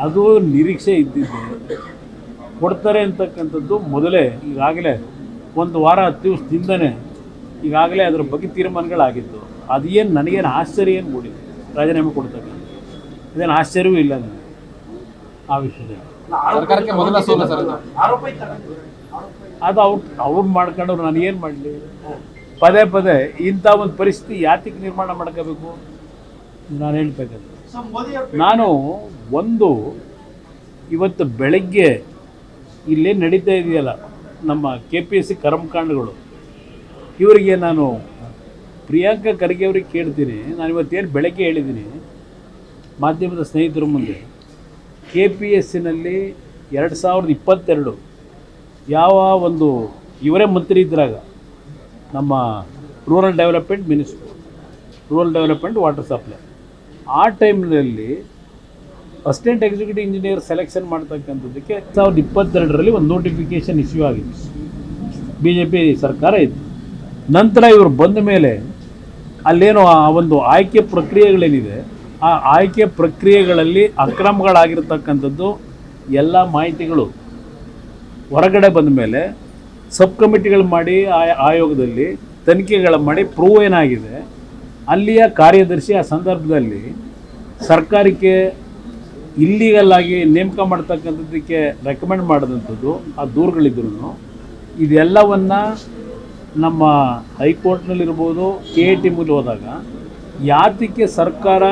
ಅದು ನಿರೀಕ್ಷೆ ಇದ್ದಿದ್ದೆ, ಕೊಡ್ತಾರೆ ಅಂತಕ್ಕಂಥದ್ದು ಮೊದಲೇ ಈಗಾಗಲೇ ಒಂದು ವಾರ 10 ದಿವಸದಿಂದನೇ ಈಗಾಗಲೇ ಅದರ ಬಗ್ಗೆ ತೀರ್ಮಾನಗಳಾಗಿದ್ದು. ಅದೇನು ನನಗೇನು ಆಶ್ಚರ್ಯ ಏನು ಮೂಡಿದೆ ರಾಜೀನಾಮೆ ಕೊಡ್ತಕ್ಕಂಥ, ಇದೇನು ಆಶ್ಚರ್ಯವೂ ಇಲ್ಲ ನನಗೆ ಆ ವಿಷಯದಲ್ಲಿ. ಸರ್ಕಾರಕ್ಕೆ ಮೊದಲ ಸೋಲು ಸರ್ ಅದು ಅವ್ರು ಮಾಡ್ಕೊಂಡವ್ರು ನನಗೇನು ಮಾಡಲಿ. ಪದೇ ಪದೇ ಇಂಥ ಒಂದು ಪರಿಸ್ಥಿತಿ ಯಾತಕ್ಕೆ ನಿರ್ಮಾಣ ಮಾಡ್ಕೋಬೇಕು ನಾನು ಹೇಳ್ಬೇಕಂತ. ನಾನು ಇವತ್ತು ಬೆಳಗ್ಗೆ ಇಲ್ಲೇ ನಡೀತಾ ಇದೆಯಲ್ಲ ನಮ್ಮ KPSC ಕರ್ಮಕಾಂಡಗಳು, ಇವರಿಗೆ ನಾನು ಪ್ರಿಯಾಂಕಾ ಖರ್ಗೆ ಅವ್ರಿಗೆ ಕೇಳ್ತೀನಿ. ನಾನು ಇವತ್ತೇನು ಬೆಳಗ್ಗೆ ಹೇಳಿದ್ದೀನಿ ಮಾಧ್ಯಮದ ಸ್ನೇಹಿತರ ಮುಂದೆ, KPSCನಲ್ಲಿ 2022 ಯಾವ ಒಂದು ಇವರೇ ಮಂತ್ರಿ ಇದ್ರಾಗ ನಮ್ಮ rural development minister, rural development water supply, ಆ ಟೈಮ್ನಲ್ಲಿ ಅಸಿಸ್ಟೆಂಟ್ ಎಕ್ಸಿಕ್ಯೂಟಿವ್ ಇಂಜಿನಿಯರ್ ಸೆಲೆಕ್ಷನ್ ಮಾಡ್ತಕ್ಕಂಥದ್ದಕ್ಕೆ 2022ರಲ್ಲಿ ಒಂದು ನೋಟಿಫಿಕೇಷನ್ ಇಶ್ಯೂ ಆಗಿತ್ತು. BJP ಸರ್ಕಾರ ಇತ್ತು. ನಂತರ ಇವರು ಬಂದ ಮೇಲೆ ಅಲ್ಲೇನೋ ಆ ಒಂದು ಆಯ್ಕೆ ಪ್ರಕ್ರಿಯೆಗಳೇನಿದೆ, ಆ ಆಯ್ಕೆ ಪ್ರಕ್ರಿಯೆಗಳಲ್ಲಿ ಅಕ್ರಮಗಳಾಗಿರ್ತಕ್ಕಂಥದ್ದು ಎಲ್ಲ ಮಾಹಿತಿಗಳು ಹೊರಗಡೆ ಬಂದ ಮೇಲೆ ಸಬ್ ಕಮಿಟಿಗಳು ಮಾಡಿ ಆಯೋಗದಲ್ಲಿ ತನಿಖೆಗಳು ಮಾಡಿ ಪ್ರೂವ್ ಏನಾಗಿದೆ, ಅಲ್ಲಿಯ ಕಾರ್ಯದರ್ಶಿ ಆ ಸಂದರ್ಭದಲ್ಲಿ ಸರ್ಕಾರಕ್ಕೆ ಇಲ್ಲೀಗಲ್ ಆಗಿ ನೇಮಕ ಮಾಡ್ತಕ್ಕಂಥದ್ದಕ್ಕೆ ರೆಕಮೆಂಡ್ ಮಾಡಿದಂಥದ್ದು ಆ ದೂರುಗಳಿದ್ರು. ಇದೆಲ್ಲವನ್ನು ನಮ್ಮ ಹೈಕೋರ್ಟ್ನಲ್ಲಿರ್ಬೋದು KIT ಮೇಲೆ ಹೋದಾಗ ಯಾತಕ್ಕೆ ಸರ್ಕಾರ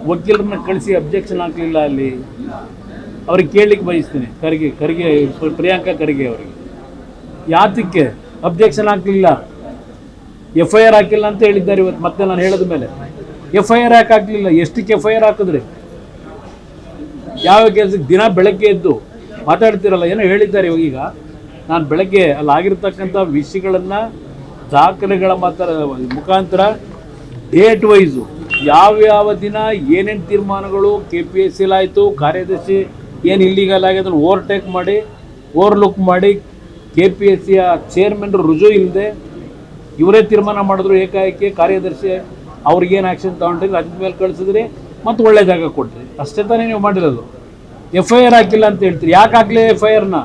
ವಕೀಲರನ್ನ ಕಳಿಸಿ ಅಬ್ಜೆಕ್ಷನ್ ಹಾಕಲಿಲ್ಲ ಅಲ್ಲಿ ಅವ್ರಿಗೆ ಕೇಳಲಿಕ್ಕೆ ಬಯಸ್ತೀನಿ. ಖರ್ಗೆ ಪ್ರಿಯಾಂಕಾ ಖರ್ಗೆ ಅವರಿಗೆ ಯಾತಕ್ಕೆ ಅಬ್ಜೆಕ್ಷನ್ ಹಾಕಲಿಲ್ಲ, FIR ಹಾಕಿಲ್ಲ ಅಂತ ಹೇಳಿದ್ದಾರೆ ಇವತ್ತು. ಮತ್ತೆ ನಾನು ಹೇಳಿದ ಮೇಲೆ FIR ಯಾಕೆ ಹಾಕಲಿಲ್ಲ, ಎಷ್ಟಕ್ಕೆ FIR ಹಾಕಿದ್ರಿ, ಯಾವ ಕೆಲಸಕ್ಕೆ? ದಿನ ಬೆಳಗ್ಗೆ ಎದ್ದು ಮಾತಾಡ್ತಿರಲ್ಲ, ಏನೋ ಹೇಳಿದ್ದಾರೆ ಈಗ. ನಾನು ಬೆಳಗ್ಗೆ ಅಲ್ಲಿ ಆಗಿರ್ತಕ್ಕಂಥ ವಿಷಯಗಳನ್ನು ದಾಖಲೆಗಳ ಮುಖಾಂತರ ಡೇಟ್ ವೈಸು ಯಾವ್ಯಾವ ದಿನ ಏನೇನು ತೀರ್ಮಾನಗಳು KPSCಲಿ ಆಯಿತು, ಕಾರ್ಯದರ್ಶಿ ಏನು ಇಲ್ಲಿಗಲ್ ಆಗಿ ಅದನ್ನು ಓವರ್ಟೇಕ್ ಮಾಡಿ ಓವರ್ಲುಕ್ ಮಾಡಿ KPSCಯ ಚೇರ್ಮನ್ ರುಜು ಇಲ್ಲದೆ ಇವರೇ ತೀರ್ಮಾನ ಮಾಡಿದ್ರು ಏಕಾಏಕಿ. ಕಾರ್ಯದರ್ಶಿ ಅವ್ರಿಗೇನು ಆ್ಯಕ್ಷನ್ ತೊಗೊಂಡ್ರಿ ಅದ್ರ ಮೇಲೆ ಕಳಿಸಿದ್ರಿ ಮತ್ತು ಒಳ್ಳೆ ಜಾಗ ಕೊಟ್ರಿ, ಅಷ್ಟೇ ತಾನೇ ನೀವು ಮಾಡಿರೋದು. FIR ಹಾಕಿಲ್ಲ ಅಂತ ಹೇಳ್ತೀರಿ, ಯಾಕೆ ಹಾಕಲಿ FIRನ?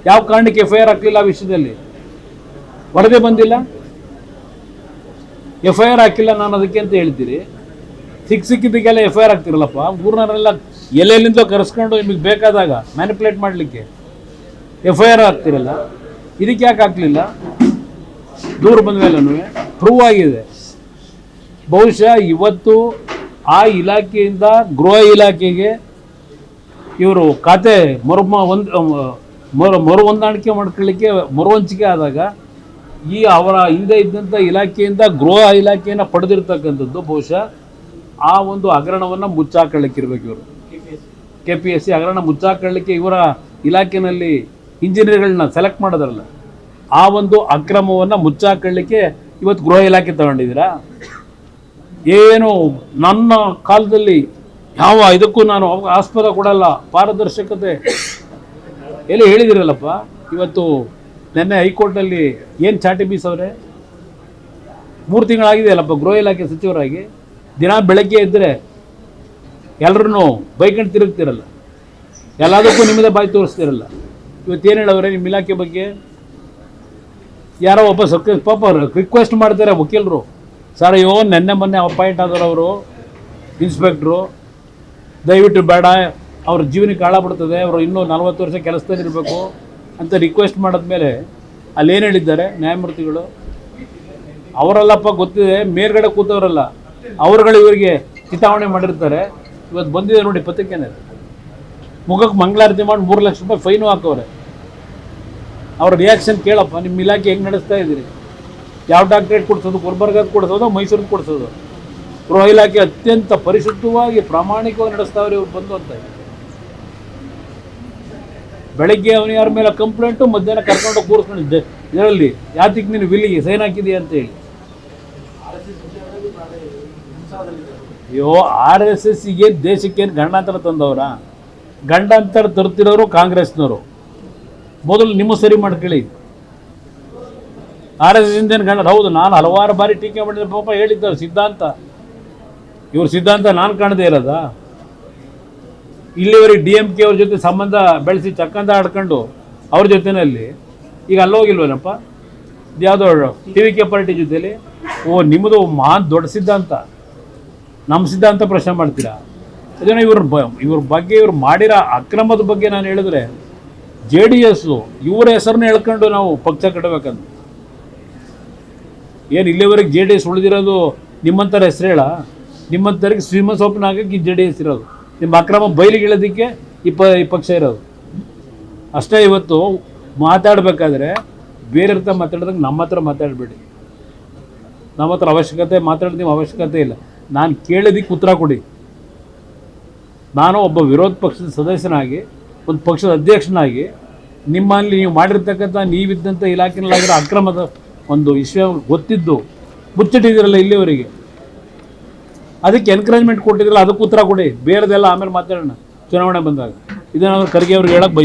ಯಾವ ಕಾರಣಕ್ಕೆ FIR ಹಾಕಲಿಲ್ಲ ಆ ವಿಷಯದಲ್ಲಿ? ವರದಿ ಬಂದಿಲ್ಲ, FIR ಹಾಕಿಲ್ಲ ನಾನು ಅದಕ್ಕೆ ಅಂತ ಹೇಳ್ತೀರಿ. ಸಿಕ್ಕಿದ್ದಕ್ಕೆಲ್ಲ FIR ಹಾಕ್ತಿರಲ್ಲಪ್ಪ. ಊರ್ನವರೆಲ್ಲ ಎಲ್ಲೆಲ್ಲಿಂದ ಕರೆಸ್ಕೊಂಡು ನಿಮಗೆ ಬೇಕಾದಾಗ ಮ್ಯಾನಿಪುಲೇಟ್ ಮಾಡಲಿಕ್ಕೆ FIR ಹಾಕ್ತಿರಲ್ಲ. ಇದಕ್ಕೆ ಯಾಕೆ ಹಾಕಲಿಲ್ಲ? ದೂರ ಬಂದ ಮೇಲೂ ಪ್ರೂವ್ ಆಗಿದೆ. ಬಹುಶಃ ಇವತ್ತು ಆ ಇಲಾಖೆಯಿಂದ ಗೃಹ ಇಲಾಖೆಗೆ ಇವರು ಖಾತೆ ಮರು ಹೊಂದಾಣಿಕೆ ಮಾಡ್ಕೊಳ್ಳಿಕ್ಕೆ ಮರುವಂಚಿಕೆ ಆದಾಗ ಅವರ ಹಿಂದೆ ಇದ್ದಂಥ ಇಲಾಖೆಯಿಂದ ಗೃಹ ಇಲಾಖೆಯನ್ನು ಪಡೆದಿರ್ತಕ್ಕಂಥದ್ದು ಬಹುಶಃ ಆ ಒಂದು ಹಗರಣವನ್ನು ಮುಚ್ಚಾಕೊಳ್ಳಿಕ್ಕಿರ್ಬೇಕು. ಇವರು KPSC ಹಗರಣ ಮುಚ್ಚಾಕೊಳ್ಳಿಕ್ಕೆ ಇವರ ಇಲಾಖೆಯಲ್ಲಿ ಇಂಜಿನಿಯರ್ಗಳನ್ನ ಸೆಲೆಕ್ಟ್ ಮಾಡೋದ್ರಲ್ಲ, ಆ ಒಂದು ಅಕ್ರಮವನ್ನು ಮುಚ್ಚಾಕೊಳ್ಳಿಕ್ಕೆ ಇವತ್ತು ಗೃಹ ಇಲಾಖೆ ತಗೊಂಡಿದ್ದೀರಾ? ಏನು ನನ್ನ ಕಾಲದಲ್ಲಿ ಯಾವ ಇದಕ್ಕೂ ನಾನು ಆಸ್ಪದ ಕೊಡಲ್ಲ, ಪಾರದರ್ಶಕತೆ ಎಲ್ಲಿ ಹೇಳಿದಿರಲ್ಲಪ್ಪ. ಇವತ್ತು ನಿನ್ನೆ ಹೈಕೋರ್ಟಲ್ಲಿ ಏನು ಚಾಟಿ ಬೀಸವ್ರೆ? 3 ತಿಂಗಳಾಗಿದೆಯಲ್ಲಪ್ಪ ಗೃಹ ಇಲಾಖೆ ಸಚಿವರಾಗಿ. ದಿನ ಬೆಳಗ್ಗೆ ಇದ್ದರೆ ಎಲ್ಲರೂ ಬೈಕಂಡು ತಿರುಗ್ತಿರಲ್ಲ, ಎಲ್ಲದಕ್ಕೂ ನಿಮ್ಮದೇ ಬಾಯಿ ತೋರಿಸ್ತಿರಲ್ಲ. ಇವತ್ತೇನು ಹೇಳವ್ರೆ ನಿಮ್ಮ ಇಲಾಖೆ ಬಗ್ಗೆ? ಯಾರೋ ಒಬ್ಬ ಪಾಪ ರಿಕ್ವೆಸ್ಟ್ ಮಾಡ್ತಾರೆ ವಕೀಲರು, ಸರ್ ನೆನ್ನೆ ಮೊನ್ನೆ ಅಪಾಯಿಂಟ್ ಆದವರು ಅವರು ಇನ್ಸ್ಪೆಕ್ಟ್ರು, ದಯವಿಟ್ಟು ಬೇಡ, ಅವ್ರ ಜೀವನಕ್ಕೆ ಹಾಳಾಗ್ಬಿಡ್ತದೆ, ಅವರು ಇನ್ನೂ 40 ವರ್ಷ ಕೆಲಸದಲ್ಲಿ ಇರಬೇಕು ಅಂತ ರಿಕ್ವೆಸ್ಟ್ ಮಾಡಿದ್ಮೇಲೆ ಅಲ್ಲೇನು ಹೇಳಿದ್ದಾರೆ ನ್ಯಾಯಮೂರ್ತಿಗಳು? ಅವರಲ್ಲಪ್ಪ ಗೊತ್ತಿದೆ, ಮೇಲ್ಗಡೆ ಕೂತವರಲ್ಲ, ಅವರುಗಳು ಇವರಿಗೆ ಚಿತಾವಣೆ ಮಾಡಿರ್ತಾರೆ. ಇವತ್ತು ಬಂದಿದೆ ನೋಡಿ ಪತ್ರಿಕೆನಲ್ಲಿ, ಮುಖಕ್ಕೆ ಮಂಗಳಾರತಿ ಮಾಡಿ 3 ಲಕ್ಷ ರೂಪಾಯಿ ಫೈನು ಹಾಕವ್ರೆ. ಅವ್ರ ರಿಯಾಕ್ಷನ್ ಕೇಳಪ್ಪ, ನಿಮ್ಮ ಇಲಾಖೆ ಹೆಂಗೆ ನಡೆಸ್ತಾ ಇದ್ದೀರಿ? ಯಾವ ಡಾಕ್ಟ್ರೇಟ್ ಕೊಡಿಸೋದು, ಗುಲ್ಬರ್ಗದ ಕೊಡಿಸೋದು, ಮೈಸೂರಿಗೆ ಕೊಡಿಸೋದು? ಗೃಹ ಇಲಾಖೆ ಅತ್ಯಂತ ಪರಿಶುದ್ಧವಾಗಿ ಪ್ರಾಮಾಣಿಕವಾಗಿ ನಡೆಸ್ತಾವ್ರೆ ಇವ್ರು ಬಂದು ಅಂತ. ಬೆಳಗ್ಗೆ ಅವನು ಯಾರ ಮೇಲೆ ಕಂಪ್ಲೇಂಟು, ಮಧ್ಯಾಹ್ನ ಕರ್ಕೊಂಡು ಕೂರಿಸ್ಕೊಂಡಿದ್ದೆ ಇದರಲ್ಲಿ ಯಾತಿಗೆ ನೀನು ವಿಲ್ಲಿಗೆ ಸೈನ್ ಹಾಕಿದೆಯಾ ಅಂತ ಹೇಳಿ. ಅಯ್ಯೋ, RSSಗೆ ದೇಶಕ್ಕೇನು ಗಂಡಾಂತರ ತಂದವರ? ಗಂಡಾಂತರ ತರ್ತಿರೋರು ಕಾಂಗ್ರೆಸ್ನವರು. ಮೊದಲು ನಿಮ್ಮ ಸರಿ ಮಾಡ್ಕೊಳ್ಳಿ. RSS ಇಂದೇನು ಗಂಡ? ಹೌದು, ನಾನು ಹಲವಾರು ಬಾರಿ ಟೀಕೆ ಮಾಡಿದ್ರೆ ಪಾಪ ಹೇಳಿದ್ದಾರೆ ಸಿದ್ಧಾಂತ. ಇವ್ರ ಸಿದ್ಧಾಂತ ನಾನು ಕಾಣದೇ ಇರೋದಾ? ಇಲ್ಲಿವರೆಗೆ DMK ಅವ್ರ ಜೊತೆ ಸಂಬಂಧ ಬೆಳೆಸಿ ಚಕ್ಕಂದ ಆಡ್ಕೊಂಡು ಅವ್ರ ಜೊತೆಯಲ್ಲಿ ಈಗ ಅಲ್ಲೋಗಿಲ್ವೇನಪ್ಪ ಯಾವುದೋ TVK ಪಾರ್ಟಿ ಜೊತೆಲಿ? ಓ, ನಿಮ್ಮದು ಮಹಾನ್ ದೊಡ್ಡ ಸಿದ್ಧಾಂತ, ನಮ್ಮ ಸಿದ್ಧಾಂತ ಪ್ರಶ್ನೆ ಮಾಡ್ತೀರಾ? ಇದನ್ನು ಇವ್ರ ಬಗ್ಗೆ ಇವ್ರು ಮಾಡಿರೋ ಅಕ್ರಮದ ಬಗ್ಗೆ ನಾನು ಹೇಳಿದ್ರೆ JDS ಇವರ ಹೆಸರನ್ನ ಹೇಳ್ಕೊಂಡು ನಾವು ಪಕ್ಷ ಕಟ್ಟಬೇಕಂತ. ಏನು ಇಲ್ಲಿವರೆಗೆ JDS ಉಳಿದಿರೋದು ನಿಮ್ಮಂಥರ ಹೆಸರು ಹೇಳ? ನಿಮ್ಮಂಥವ್ರಿಗೆ ಸಿಂಹ ಸೊಪ್ಪನ ಹಾಕಕ್ಕೆ JDS ಇರೋದು, ನಿಮ್ಮ ಅಕ್ರಮ ಬಯಲಿಗೆ ಇಳೋದಕ್ಕೆ ಈ ಪಕ್ಷ ಇರೋದು ಅಷ್ಟೇ. ಇವತ್ತು ಮಾತಾಡಬೇಕಾದ್ರೆ ಬೇರೆ ಹತ್ರ ಮಾತಾಡಿದಾಗ ನಮ್ಮ ಹತ್ರ ಮಾತಾಡಬೇಡಿ. ನಮ್ಮ ಹತ್ರ ಮಾತಾಡೋದು ಅವಶ್ಯಕತೆ ಇಲ್ಲ. ನಾನು ಕೇಳಿದ್ದಕ್ಕೆ ಉತ್ತರ ಕೊಡಿ. ನಾನು ಒಬ್ಬ ವಿರೋಧ ಪಕ್ಷದ ಸದಸ್ಯನಾಗಿ, ಒಂದು ಪಕ್ಷದ ಅಧ್ಯಕ್ಷನಾಗಿ, ನಿಮ್ಮಲ್ಲಿ ನೀವು ಮಾಡಿರ್ತಕ್ಕಂಥ ನೀವಿದ್ದಂಥ ಇಲಾಖೆನಲ್ಲಾಗಿರೋ ಅಕ್ರಮದ ಒಂದು ವಿಷಯ ಗೊತ್ತಿದ್ದು ಮುಚ್ಚಿಟ್ಟಿದ್ದೀರಲ್ಲ ಇಲ್ಲಿವರೆಗೆ, ಅದಕ್ಕೆ ಎನ್ಕರೇಜ್ಮೆಂಟ್ ಕೊಟ್ಟಿದ್ರಲ್ಲ, ಅದಕ್ಕೆ ಉತ್ತರ ಕೊಡಿ. ಬೇರೆದೆಲ್ಲ ಆಮೇಲೆ ಮಾತಾಡೋಣ ಚುನಾವಣೆ ಬಂದಾಗ. ಇದನ್ನು ಖರ್ಗೆ ಅವ್ರಿಗೆ ಹೇಳಕ್ಕೆ ಬಯಸ್ತೀನಿ.